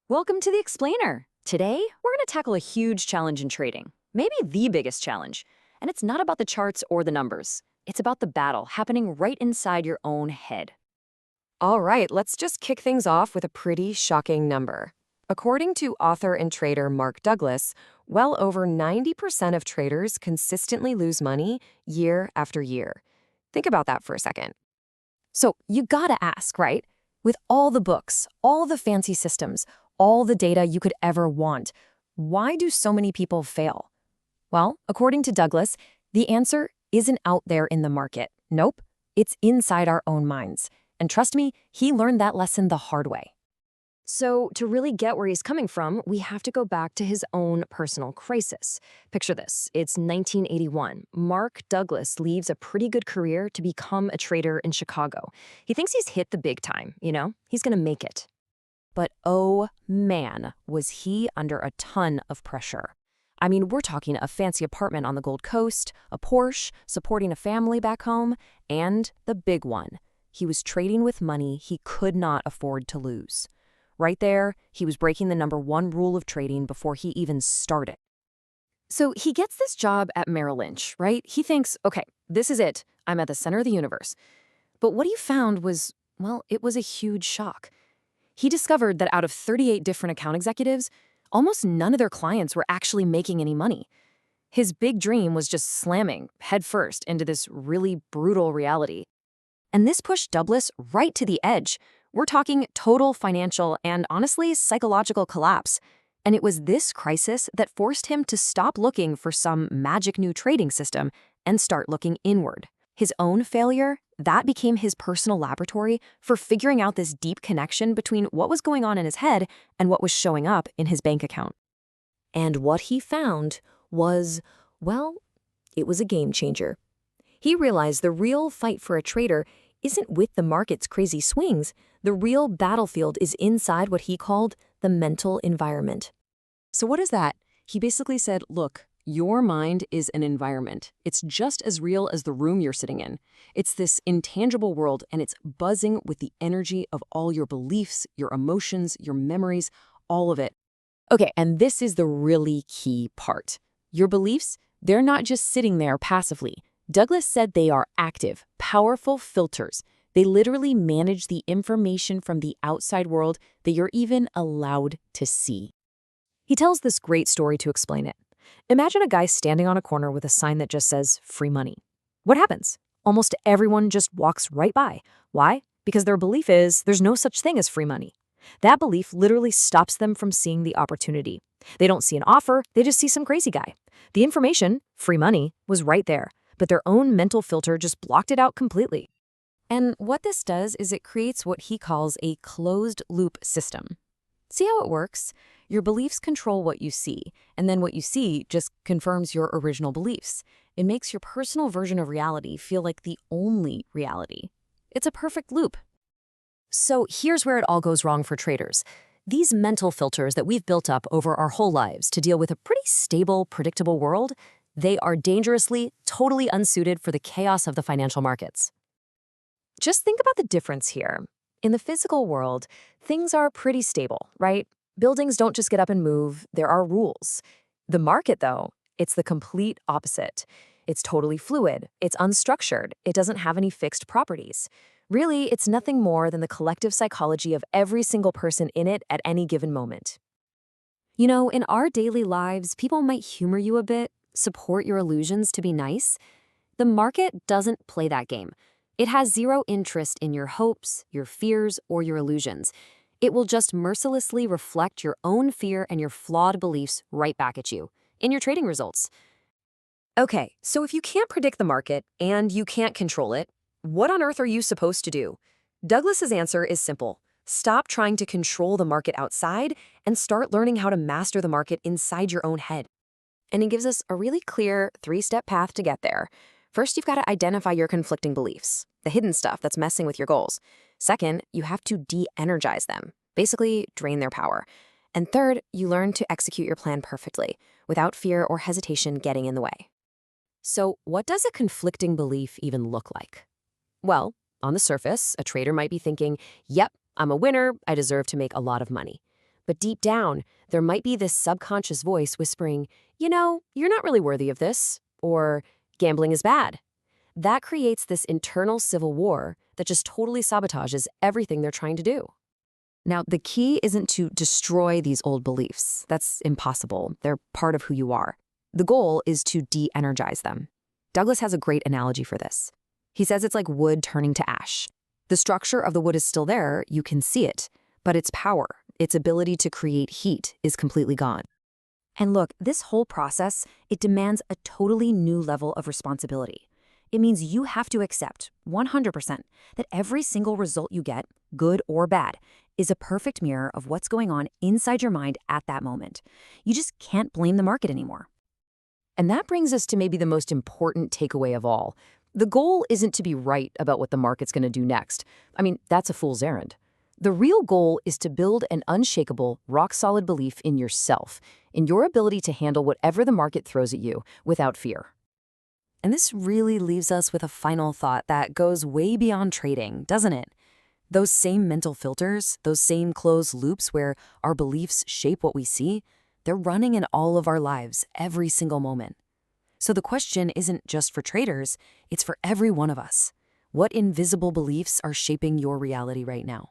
Welcome to the Explainer. Today, we're going to tackle a huge challenge in trading, maybe the biggest challenge. And it's not about the charts or the numbers. It's about the battle happening right inside your own head. All right, let's just kick things off with a pretty shocking number. According to author and trader Mark Douglas, well over 90% of traders consistently lose money year after year. Think about that for a second. So you gotta ask, right? With all the books, all the fancy systems, all the data you could ever want, why do so many people fail? Well, according to Douglas, the answer isn't out there in the market. Nope, it's inside our own minds. And trust me, he learned that lesson the hard way. So, to really get where he's coming from, we have to go back to his own personal crisis. Picture this. It's 1981. Mark Douglas leaves a pretty good career to become a trader in Chicago. He thinks he's hit the big time, He's going to make it. But oh man, was he under a ton of pressure. I mean, we're talking a fancy apartment on the Gold Coast, a Porsche, supporting a family back home, and the big one. He was trading with money he could not afford to lose. Right there, he was breaking the #1 rule of trading before he even started. So he gets this job at Merrill Lynch, right? He thinks, okay, this is it. I'm at the center of the universe. But what he found was, well, it was a huge shock. He discovered that out of 38 different account executives, almost none of their clients were actually making any money. His big dream was just slamming headfirst into this really brutal reality. And this pushed Douglas right to the edge. We're talking total financial and, honestly, psychological collapse. And it was this crisis that forced him to stop looking for some magic new trading system and start looking inward. His own failure, that became his personal laboratory for figuring out this deep connection between what was going on in his head and what was showing up in his bank account. And what he found was, well, it was a game changer. He realized the real fight for a trader isn't with the market's crazy swings. The real battlefield is inside what he called the mental environment. So what is that? He basically said, look, your mind is an environment. It's just as real as the room you're sitting in. It's this intangible world, and it's buzzing with the energy of all your beliefs, your emotions, your memories, all of it. Okay, and this is the really key part. Your beliefs, they're not just sitting there passively. Douglas said they are active, powerful filters. They literally manage the information from the outside world that you're even allowed to see. He tells this great story to explain it. Imagine a guy standing on a corner with a sign that just says free money. What happens? Almost everyone just walks right by. Why? Because their belief is there's no such thing as free money. That belief literally stops them from seeing the opportunity. They don't see an offer, they just see some crazy guy. The information, free money, was right there, but their own mental filter just blocked it out completely. And what this does is it creates what he calls a closed-loop system. See how it works? Your beliefs control what you see, and then what you see just confirms your original beliefs. It makes your personal version of reality feel like the only reality. It's a perfect loop. So here's where it all goes wrong for traders. These mental filters that we've built up over our whole lives to deal with a pretty stable, predictable world, they are dangerously, totally unsuited for the chaos of the financial markets. Just think about the difference here. In the physical world, things are pretty stable, right? Buildings don't just get up and move, there are rules. The market, though, it's the complete opposite. It's totally fluid, it's unstructured, it doesn't have any fixed properties. Really, it's nothing more than the collective psychology of every single person in it at any given moment. You know, in our daily lives, people might humor you a bit, support your illusions to be nice. The market doesn't play that game. It has zero interest in your hopes, your fears, or your illusions. It will just mercilessly reflect your own fear and your flawed beliefs right back at you, in your trading results. Okay, so if you can't predict the market and you can't control it, what on earth are you supposed to do? Douglas's answer is simple. Stop trying to control the market outside and start learning how to master the market inside your own head. And he gives us a really clear 3-step path to get there. First, you've got to identify your conflicting beliefs, the hidden stuff that's messing with your goals. Second, you have to de-energize them, basically drain their power. And third, you learn to execute your plan perfectly, without fear or hesitation getting in the way. So what does a conflicting belief even look like? Well, on the surface, a trader might be thinking, yep, I'm a winner, I deserve to make a lot of money. But deep down, there might be this subconscious voice whispering, you're not really worthy of this, or gambling is bad. That creates this internal civil war that just totally sabotages everything they're trying to do. Now, the key isn't to destroy these old beliefs. That's impossible. They're part of who you are. The goal is to de-energize them. Douglas has a great analogy for this. He says it's like wood turning to ash. The structure of the wood is still there, you can see it, but its power, its ability to create heat is completely gone. And look, this whole process, it demands a totally new level of responsibility. It means you have to accept 100% that every single result you get, good or bad, is a perfect mirror of what's going on inside your mind at that moment. You just can't blame the market anymore. And that brings us to maybe the most important takeaway of all. The goal isn't to be right about what the market's going to do next. I mean, that's a fool's errand. The real goal is to build an unshakable, rock-solid belief in yourself, in your ability to handle whatever the market throws at you without fear. And this really leaves us with a final thought that goes way beyond trading, doesn't it? Those same mental filters, those same closed loops where our beliefs shape what we see, they're running in all of our lives every single moment. So the question isn't just for traders, it's for every one of us. What invisible beliefs are shaping your reality right now?